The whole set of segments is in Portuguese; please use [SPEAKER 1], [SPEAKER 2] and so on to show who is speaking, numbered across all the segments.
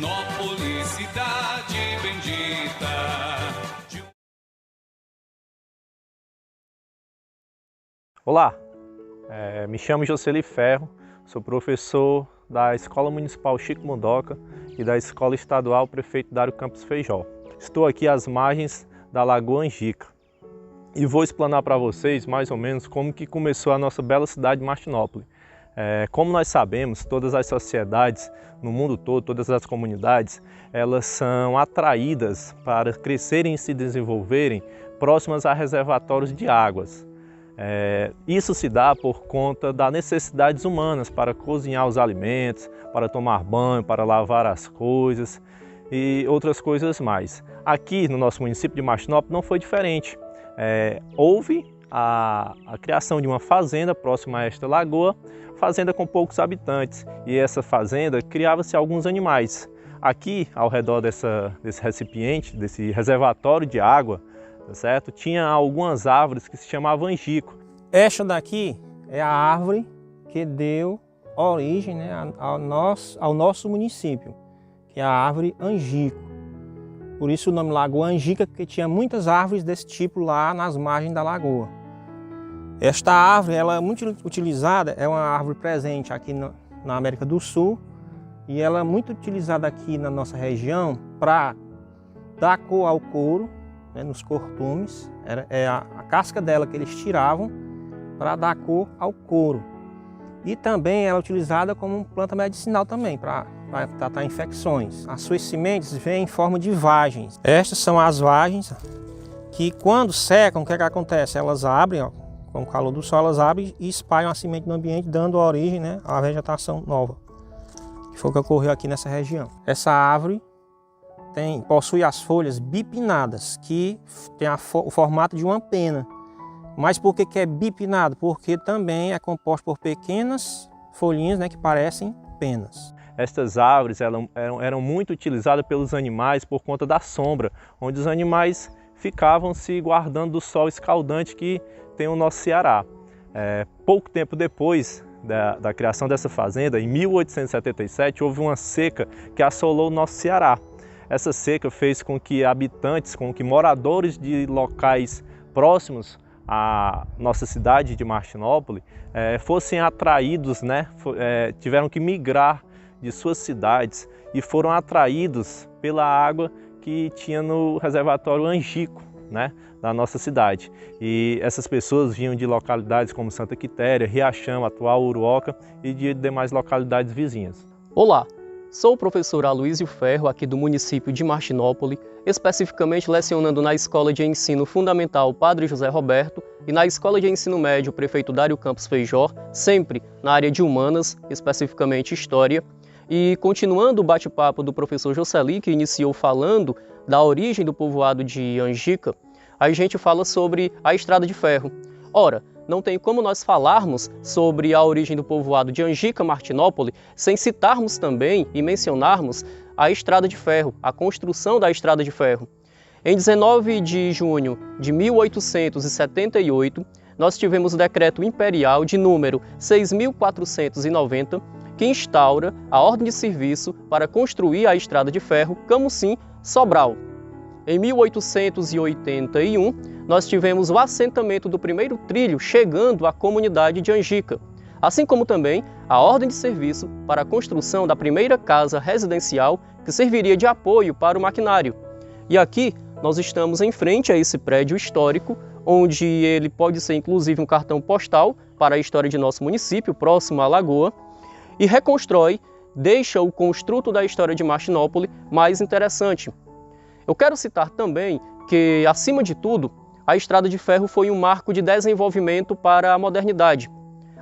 [SPEAKER 1] Martinópolis, cidade bendita.
[SPEAKER 2] Olá, me chamo Jocely Ferro, sou professor da Escola Municipal Chico Mundoca e da Escola Estadual Prefeito Dário Campos Feijó. Estou aqui às margens da Lagoa Angica e vou explanar para vocês mais ou menos como que começou a nossa bela cidade de Martinópolis. Como nós sabemos, todas as sociedades no mundo todo, todas as comunidades, elas são atraídas para crescerem e se desenvolverem próximas a reservatórios de águas. Isso se dá por conta das necessidades humanas para cozinhar os alimentos, para tomar banho, para lavar as coisas e outras coisas mais. Aqui no nosso município de Martinópolis não foi diferente. Houve a criação de uma fazenda próxima a esta lagoa, fazenda com poucos habitantes, e essa fazenda criava-se alguns animais. Aqui, ao redor desse recipiente, desse reservatório de água, tá certo? Tinha algumas árvores que se chamavam angico.
[SPEAKER 3] Esta daqui é a árvore que deu origem, né, ao nosso município, que é a árvore angico. Por isso o nome Lagoa Angica, porque tinha muitas árvores desse tipo lá nas margens da lagoa. Esta árvore ela é muito utilizada, é uma árvore presente aqui na América do Sul, e ela é muito utilizada aqui na nossa região para dar cor ao couro, né, nos cortumes. É a casca dela que eles tiravam para dar cor ao couro. E também ela é utilizada como planta medicinal também, para tratar infecções. As suas sementes vêm em forma de vagens. Estas são as vagens que, quando secam, o que acontece? Elas abrem, ó, com o calor do sol, elas abrem e espalham a semente no ambiente, dando origem, né, à vegetação nova. Que foi o que ocorreu aqui nessa região. Essa árvore possui as folhas bipinnadas, que tem o formato de uma pena. Mas por que é bipinado? Porque também é composto por pequenas folhinhas, né, que parecem penas.
[SPEAKER 2] Estas árvores eram muito utilizadas pelos animais por conta da sombra, onde os animais ficavam se guardando do sol escaldante que tem o nosso Ceará. Pouco tempo depois da criação dessa fazenda, em 1877, houve uma seca que assolou o nosso Ceará. Essa seca fez com que habitantes, com que moradores de locais próximos à nossa cidade de Martinópolis fossem atraídos, né? Tiveram que migrar de suas cidades e foram atraídos pela água que tinha no reservatório Angico, né, da nossa cidade. E essas pessoas vinham de localidades como Santa Quitéria, Riachão, atual Uruoca e de demais localidades vizinhas.
[SPEAKER 4] Olá! Sou o professor Aloísio Ferro, aqui do município de Martinópolis, especificamente lecionando na Escola de Ensino Fundamental Padre José Roberto e na Escola de Ensino Médio Prefeito Dário Campos Feijó, sempre na área de Humanas, especificamente História. E continuando o bate-papo do professor Jocely, que iniciou falando da origem do povoado de Angica, a gente fala sobre a Estrada de Ferro. Ora, não tem como nós falarmos sobre a origem do povoado de Angica, Martinópolis, sem citarmos também e mencionarmos a Estrada de Ferro, a construção da Estrada de Ferro. Em 19 de junho de 1878, nós tivemos o decreto imperial de número 6.490, que instaura a ordem de serviço para construir a Estrada de Ferro Camusim-Sobral. Em 1881, nós tivemos o assentamento do primeiro trilho chegando à comunidade de Angica, assim como também a ordem de serviço para a construção da primeira casa residencial que serviria de apoio para o maquinário. E aqui nós estamos em frente a esse prédio histórico, onde ele pode ser inclusive um cartão postal para a história de nosso município, próximo à lagoa, e reconstrói, deixa o construto da história de Martinópolis mais interessante. Eu quero citar também que, acima de tudo, a Estrada de Ferro foi um marco de desenvolvimento para a modernidade.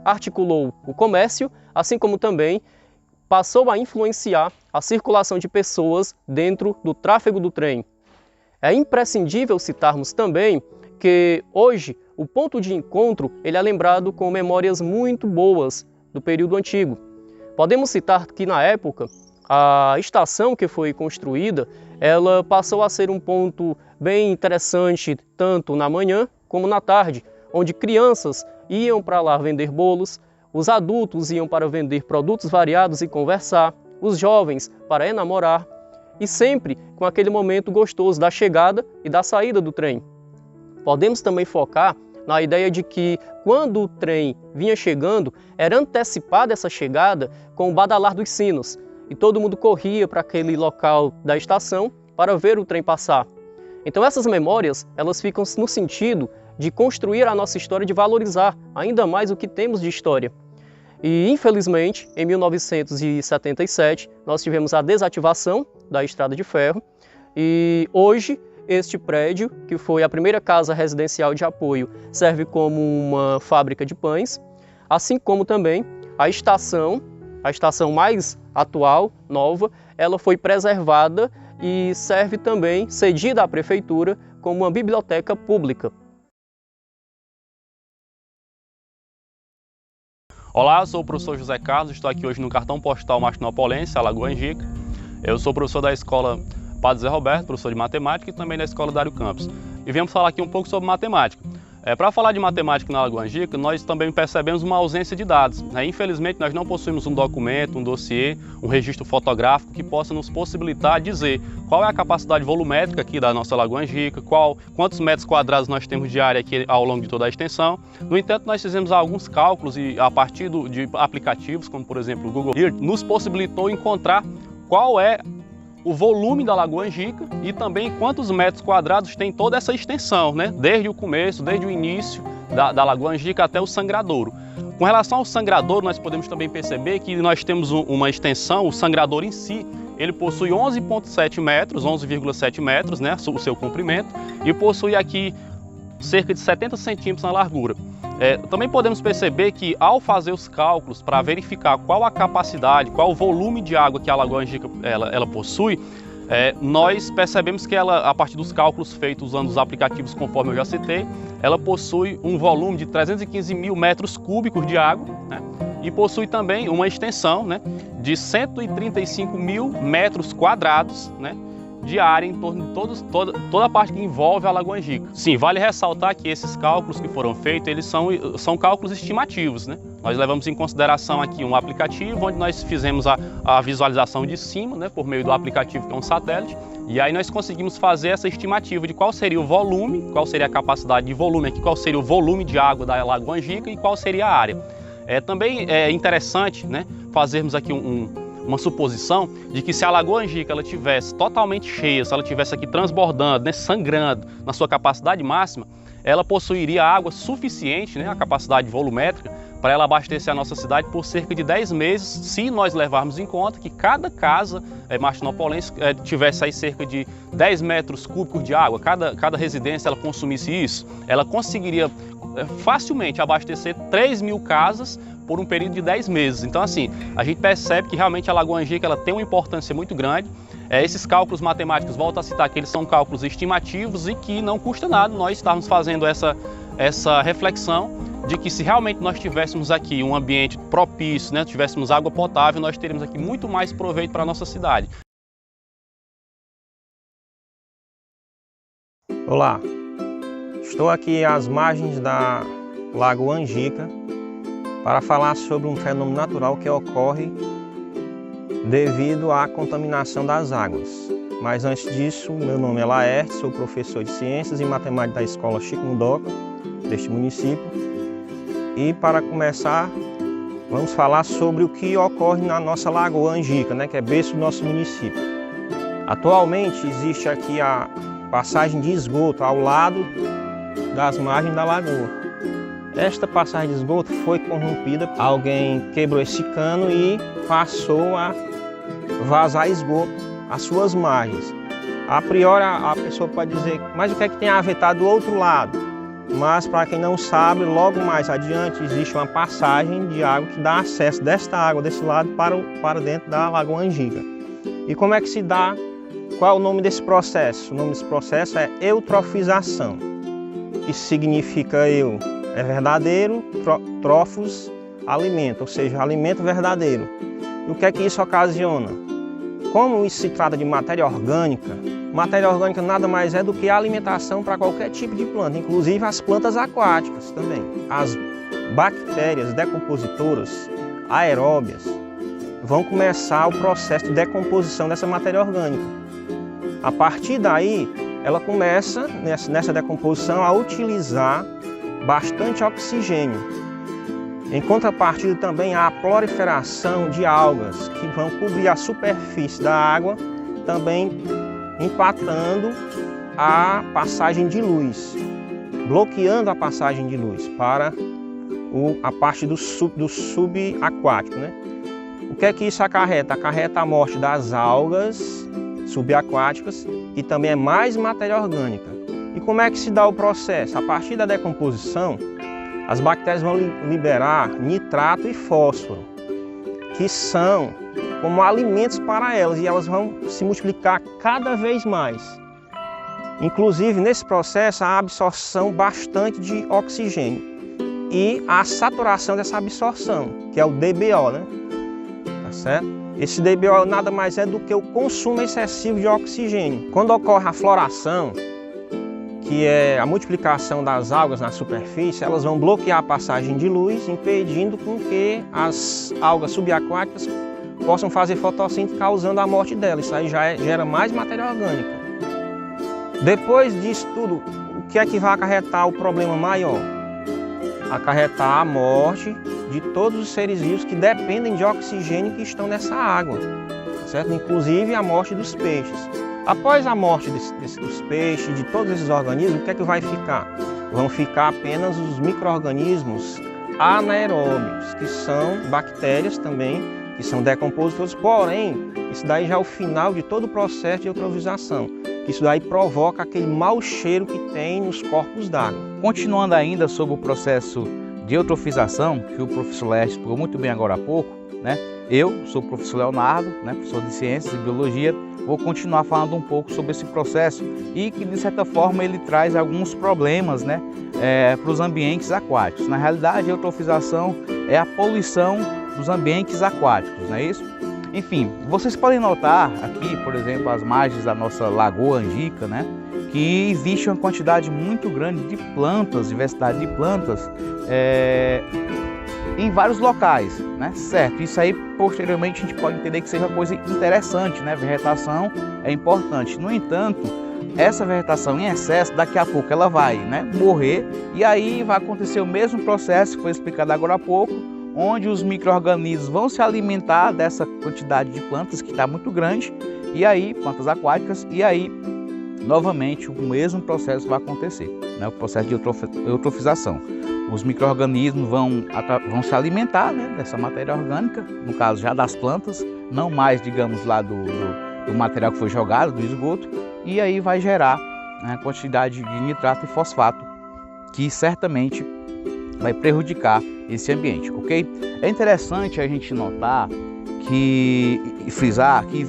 [SPEAKER 4] Articulou o comércio, assim como também passou a influenciar a circulação de pessoas dentro do tráfego do trem. É imprescindível citarmos também que hoje o ponto de encontro ele é lembrado com memórias muito boas do período antigo. Podemos citar que na época a estação que foi construída, ela passou a ser um ponto bem interessante tanto na manhã como na tarde, onde crianças iam para lá vender bolos, os adultos iam para vender produtos variados e conversar, os jovens para enamorar e sempre com aquele momento gostoso da chegada e da saída do trem. Podemos também focar na ideia de que quando o trem vinha chegando, era antecipada essa chegada com o badalar dos sinos e todo mundo corria para aquele local da estação para ver o trem passar. Então essas memórias, elas ficam no sentido de construir a nossa história, de valorizar ainda mais o que temos de história. E infelizmente, em 1977, nós tivemos a desativação da estrada de ferro e hoje este prédio, que foi a primeira casa residencial de apoio, serve como uma fábrica de pães, assim como também a estação mais atual, nova, ela foi preservada e serve também, cedida à prefeitura, como uma biblioteca pública.
[SPEAKER 5] Olá, eu sou o professor José Carlos, estou aqui hoje no cartão postal Martinopolense, Alagoa Angica. Eu sou professor da escola Padre José Roberto, professor de matemática e também da escola Dário Campos. E viemos falar aqui um pouco sobre matemática. Para falar de matemática na Alagoa Angica, nós também percebemos uma ausência de dados. Infelizmente, nós não possuímos um documento, um dossiê, um registro fotográfico que possa nos possibilitar dizer qual é a capacidade volumétrica aqui da nossa Alagoa Angica, quantos metros quadrados nós temos de área aqui ao longo de toda a extensão. No entanto, nós fizemos alguns cálculos e a partir de aplicativos, como por exemplo o Google Earth, nos possibilitou encontrar qual é o volume da Lagoa Angica e também quantos metros quadrados tem toda essa extensão, né? Desde o começo, desde o início da Lagoa Angica até o sangradouro. Com relação ao sangradouro, nós podemos também perceber que nós temos uma extensão, o sangradouro em si, ele possui 11,7 metros, 11,7 metros, né? O seu comprimento, e possui aqui cerca de 70 centímetros na largura. Também podemos perceber que ao fazer os cálculos para verificar qual a capacidade, qual o volume de água que a Lagoa Angica ela possui, nós percebemos que ela, a partir dos cálculos feitos usando os aplicativos conforme eu já citei, ela possui um volume de 315 mil metros cúbicos de água, né? E possui também uma extensão, né, de 135 mil metros quadrados, né, de área em torno de toda a parte que envolve a Lagoa Angica. Sim, vale ressaltar que esses cálculos que foram feitos, eles são cálculos estimativos, né? Nós levamos em consideração aqui um aplicativo onde nós fizemos a visualização de cima, né, por meio do aplicativo que é um satélite, e aí nós conseguimos fazer essa estimativa de qual seria o volume, qual seria a capacidade de volume aqui, qual seria o volume de água da Lagoa Angica e qual seria a área. Também é interessante, né, fazermos aqui uma suposição de que se a Lagoa Angica ela tivesse totalmente cheia, se ela tivesse aqui transbordando, né, sangrando na sua capacidade máxima, ela possuiria água suficiente, né, a capacidade volumétrica, para ela abastecer a nossa cidade por cerca de 10 meses, se nós levarmos em conta que cada casa martinopolense tivesse aí cerca de 10 metros cúbicos de água, cada residência ela consumisse isso, ela conseguiria facilmente abastecer 3.000 casas por um período de 10 meses. Então assim, a gente percebe que realmente a Lagoa Angica ela tem uma importância muito grande. Esses cálculos matemáticos, volto a citar que eles são cálculos estimativos e que não custa nada nós estarmos fazendo essa reflexão de que se realmente nós tivéssemos aqui um ambiente propício, né, tivéssemos água potável, nós teríamos aqui muito mais proveito para a nossa cidade.
[SPEAKER 3] Olá, estou aqui às margens da Lagoa Angica para falar sobre um fenômeno natural que ocorre devido à contaminação das águas. Mas antes disso, meu nome é Laerte, sou professor de Ciências e Matemática da Escola Chico Mundoca, deste município. E para começar, vamos falar sobre o que ocorre na nossa Lagoa Angica, né, que é berço do nosso município. Atualmente existe aqui a passagem de esgoto ao lado das margens da lagoa. Esta passagem de esgoto foi corrompida, alguém quebrou esse cano e passou a vazar esgoto às suas margens. A priori a pessoa pode dizer, mas o que é que tem a ver, tá do outro lado? Mas para quem não sabe, logo mais adiante existe uma passagem de água que dá acesso desta água desse lado para dentro da Lagoa Angica. E como é que se dá? Qual é o nome desse processo? O nome desse processo é eutrofização, que significa é verdadeiro, trofos, alimento, ou seja, alimento verdadeiro. E o que é que isso ocasiona? Como isso se trata de matéria orgânica nada mais é do que a alimentação para qualquer tipo de planta, inclusive as plantas aquáticas também. As bactérias decompositoras, aeróbias, vão começar o processo de decomposição dessa matéria orgânica. A partir daí, ela começa, nessa decomposição, a utilizar bastante oxigênio. Em contrapartida, também há a proliferação de algas que vão cobrir a superfície da água, também empatando a passagem de luz, bloqueando a passagem de luz para a parte do subaquático, né? O que é que isso acarreta? Acarreta a morte das algas subaquáticas e também é mais matéria orgânica. E como é que se dá o processo? A partir da decomposição, as bactérias vão liberar nitrato e fósforo, que são como alimentos para elas, e elas vão se multiplicar cada vez mais. Inclusive, nesse processo, há a absorção bastante de oxigênio e a saturação dessa absorção, que é o DBO, né? Tá certo? Esse DBO nada mais é do que o consumo excessivo de oxigênio. Quando ocorre a floração, que é a multiplicação das algas na superfície, elas vão bloquear a passagem de luz, impedindo com que as algas subaquáticas possam fazer fotossíntese, causando a morte delas. Isso aí já gera mais matéria orgânica. Depois disso tudo, o que é que vai acarretar o problema maior? Acarretar a morte de todos os seres vivos que dependem de oxigênio que estão nessa água, certo? Inclusive a morte dos peixes. Após a morte dos peixes, de todos esses organismos, o que é que vai ficar? Vão ficar apenas os micro-organismos anaeróbios, que são bactérias também, que são decompositores, porém, isso daí já é o final de todo o processo de eutrofização. Isso daí provoca aquele mau cheiro que tem nos corpos d'água.
[SPEAKER 6] Continuando ainda sobre o processo de eutrofização, que o professor Laerte explicou muito bem agora há pouco, né? Eu sou o professor Leonardo, né, professor de Ciências e Biologia, vou continuar falando um pouco sobre esse processo e que, de certa forma, ele traz alguns problemas, né, para os ambientes aquáticos. Na realidade, a eutrofização é a poluição dos ambientes aquáticos, não é isso? Enfim, vocês podem notar aqui, por exemplo, as margens da nossa Lagoa Angica, né, que existe uma quantidade muito grande de plantas, diversidade de plantas, em vários locais, né? Certo, isso aí posteriormente a gente pode entender que seja uma coisa interessante, né? Vegetação é importante. No entanto, essa vegetação em excesso, daqui a pouco ela vai, né, morrer, e aí vai acontecer o mesmo processo que foi explicado agora há pouco, onde os micro-organismos vão se alimentar dessa quantidade de plantas que está muito grande, e aí, plantas aquáticas, e aí, novamente, o mesmo processo vai acontecer, né? O processo de eutrofização. Os micro-organismos vão se alimentar, né, dessa matéria orgânica, no caso já das plantas, não mais, digamos, lá do material que foi jogado, do esgoto, e aí vai gerar, né, quantidade de nitrato e fosfato, que certamente vai prejudicar esse ambiente, ok? É interessante a gente notar e frisar que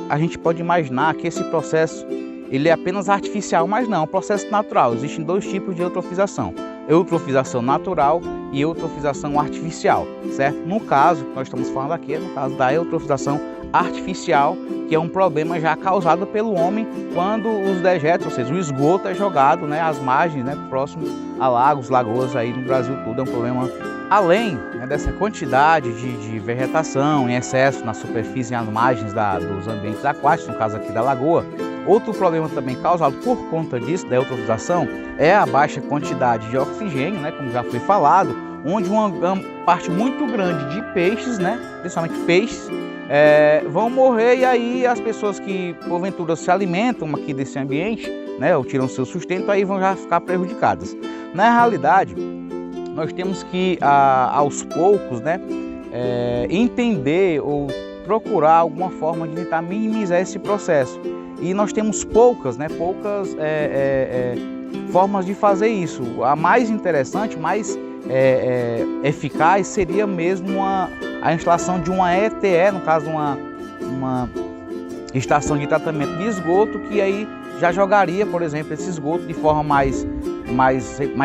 [SPEAKER 6] a gente pode imaginar que esse processo ele é apenas artificial, mas não, é um processo natural. Existem dois tipos de eutrofização: eutrofização natural e eutrofização artificial, certo? No caso que nós estamos falando aqui, é no caso da eutrofização artificial, que é um problema já causado pelo homem quando os dejetos, ou seja, o esgoto é jogado, né, às margens, né, próximo a lagos, lagoas aí no Brasil todo. É um problema, além, né, dessa quantidade de vegetação em excesso na superfície e nas margens dos ambientes aquáticos, no caso aqui da lagoa. Outro problema também causado por conta disso, da eutrofização, é a baixa quantidade de oxigênio, né, como já foi falado, onde uma parte muito grande de peixes, né, principalmente peixes, vão morrer, e aí as pessoas que porventura se alimentam aqui desse ambiente, né, ou tiram seu sustento, aí vão já ficar prejudicadas. Na realidade, nós temos que aos poucos, né, entender ou procurar alguma forma de tentar minimizar esse processo. E nós temos poucas formas de fazer isso. A mais interessante, mais eficaz seria mesmo a instalação de uma ETE, no caso uma estação de tratamento de esgoto, que aí já jogaria, por exemplo, esse esgoto de forma mais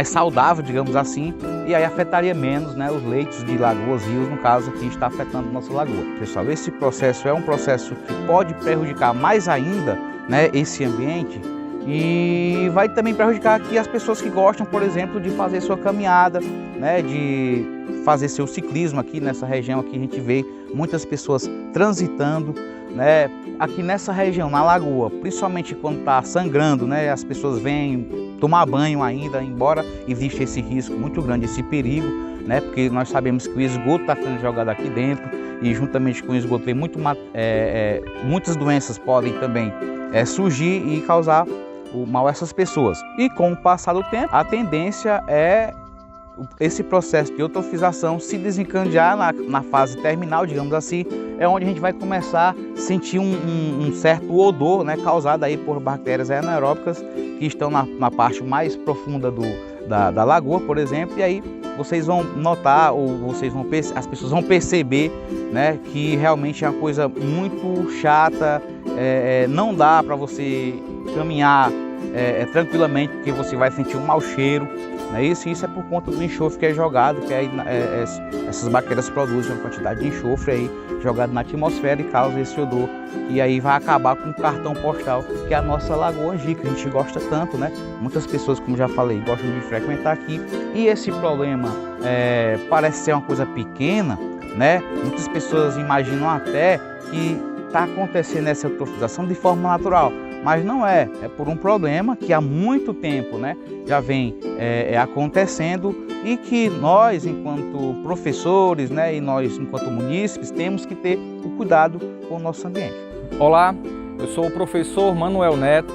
[SPEAKER 6] saudável, digamos assim, e aí afetaria menos, né, os leitos de lagoas, rios, no caso aqui está afetando nossa lagoa. Pessoal, esse processo é um processo que pode prejudicar mais ainda, né, esse ambiente, e vai também prejudicar aqui as pessoas que gostam, por exemplo, de fazer sua caminhada, né, de fazer seu ciclismo aqui nessa região. Aqui a gente vê muitas pessoas transitando, né, aqui nessa região, na lagoa, principalmente quando está sangrando, né, as pessoas vêm tomar banho ainda, embora exista esse risco muito grande, esse perigo, né, porque nós sabemos que o esgoto está sendo jogado aqui dentro e juntamente com o esgoto tem muitas doenças podem também surgir e causar o mal a essas pessoas. E com o passar do tempo, a tendência é esse processo de eutrofização se desencadear na fase terminal, digamos assim, é onde a gente vai começar a sentir um certo odor, né, causado aí por bactérias anaeróbicas que estão na parte mais profunda da lagoa, por exemplo, e aí vocês vão notar, ou as pessoas vão perceber, né, que realmente é uma coisa muito chata, não dá para você caminhar tranquilamente, porque você vai sentir um mau cheiro, né? Isso é por conta do enxofre que é jogado, que essas bactérias produzem uma quantidade de enxofre aí jogado na atmosfera e causa esse odor, e aí vai acabar com o cartão postal, que é a nossa Lagoa Angica. A gente gosta tanto, né? Muitas pessoas, como já falei, gostam de frequentar aqui, e esse problema parece ser uma coisa pequena, né? Muitas pessoas imaginam até que está acontecendo essa eutrofização de forma natural, mas não é por um problema que há muito tempo, né, já vem acontecendo, e que nós, enquanto professores, né, e nós, enquanto munícipes, temos que ter o cuidado com o nosso ambiente.
[SPEAKER 7] Olá, eu sou o professor Manuel Neto,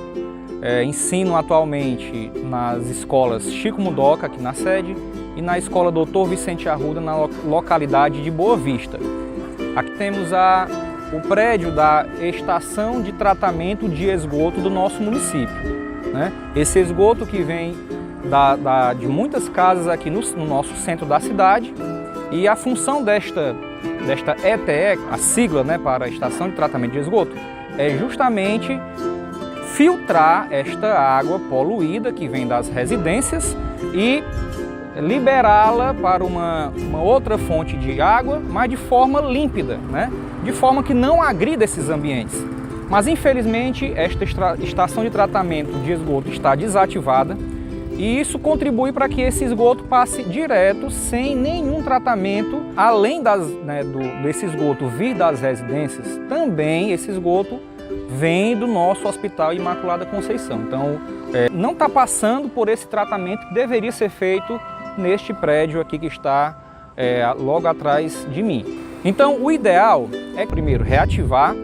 [SPEAKER 7] ensino atualmente nas escolas Chico Mundoca, aqui na sede, e na escola Dr. Vicente Arruda, na localidade de Boa Vista. Aqui temos o prédio da estação de tratamento de esgoto do nosso município, né? Esse esgoto que vem de muitas casas aqui no nosso centro da cidade, e a função desta ETE, a sigla, né, para a estação de tratamento de esgoto, é justamente filtrar esta água poluída que vem das residências e liberá-la para uma outra fonte de água, mas de forma límpida, né? De forma que não agrida esses ambientes. Mas infelizmente esta estação de tratamento de esgoto está desativada, e isso contribui para que esse esgoto passe direto, sem nenhum tratamento, além desse esgoto vir das residências, também esse esgoto vem do nosso Hospital Imaculada Conceição. Então não está passando por esse tratamento que deveria ser feito neste prédio aqui que está logo atrás de mim. Então o ideal é primeiro reativar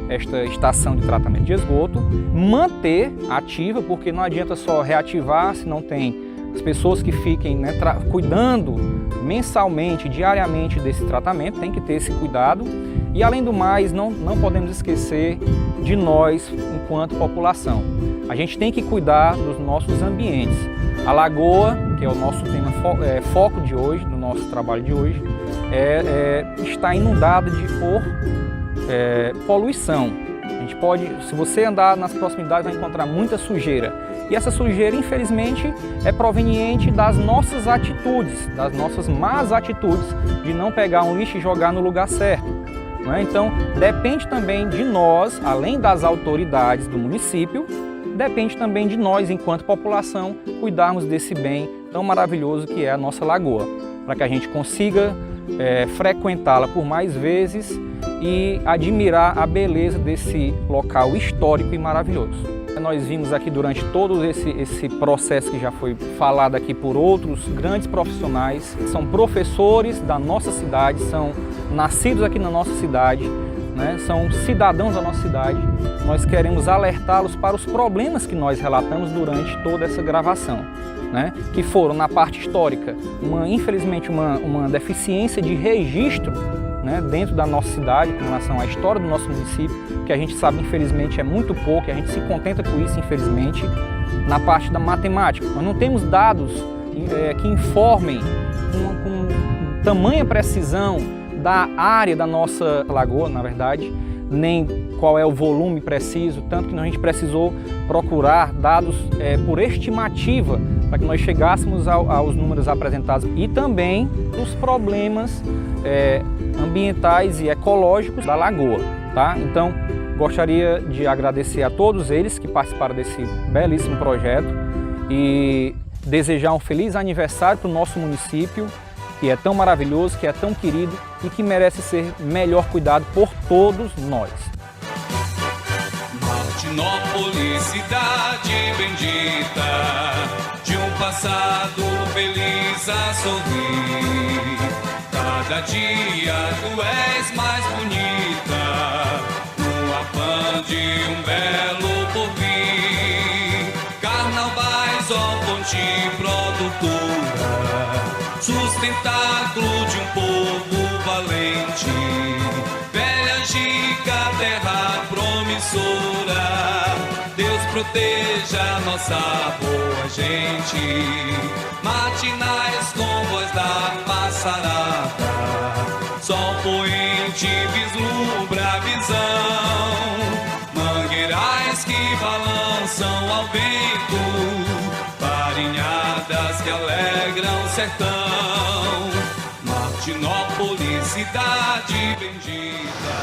[SPEAKER 7] esta estação de tratamento de esgoto, manter ativa, porque não adianta só reativar se não tem as pessoas que fiquem, né, cuidando mensalmente, diariamente desse tratamento. Tem que ter esse cuidado, e além do mais não podemos esquecer de nós enquanto população. A gente tem que cuidar dos nossos ambientes. A lagoa, que é o nosso tema foco de hoje, do nosso trabalho de hoje, está inundada por poluição. A gente pode, se você andar nas proximidades, vai encontrar muita sujeira. E essa sujeira, infelizmente, é proveniente das nossas atitudes, das nossas más atitudes de não pegar um lixo e jogar no lugar certo, não é? Então, depende também de nós, além das autoridades do município, depende também de nós, enquanto população, cuidarmos desse bem tão maravilhoso que é a nossa lagoa, para que a gente consiga frequentá-la por mais vezes e admirar a beleza desse local histórico e maravilhoso. Nós vimos aqui durante todo esse processo que já foi falado aqui por outros grandes profissionais, são professores da nossa cidade, são nascidos aqui na nossa cidade, né? São cidadãos da nossa cidade. Nós queremos alertá-los para os problemas que nós relatamos durante toda essa gravação, né? Que foram, na parte histórica, infelizmente uma deficiência de registro, né, dentro da nossa cidade com relação à história do nosso município, que a gente sabe, infelizmente, é muito pouco, e a gente se contenta com isso, infelizmente. Na parte da matemática, nós não temos dados que informem com tamanha precisão da área da nossa lagoa, na verdade, nem qual é o volume preciso, tanto que a gente precisou procurar dados por estimativa para que nós chegássemos aos números apresentados, e também os problemas ambientais e ecológicos da lagoa, tá? Então, Gostaria de agradecer a todos eles que participaram desse belíssimo projeto e desejar um feliz aniversário para o nosso município, que é tão maravilhoso, que é tão querido e que merece ser melhor cuidado por todos nós.
[SPEAKER 1] Martinópolis, cidade bendita, de um passado feliz a sorrir. Cada dia tu és mais bonita, no afã de um belo porvir. Carnavais, ó fonte produtora, sustentáculo de um povo valente. Velha Angica, terra promissora, Deus proteja nossa boa gente. Matinais com voz da passarada, sol poente vislumbra a visão. Mangueirais que balançam ao vento, farinhadas que alegram o sertão. Martinópolis, cidade bendita.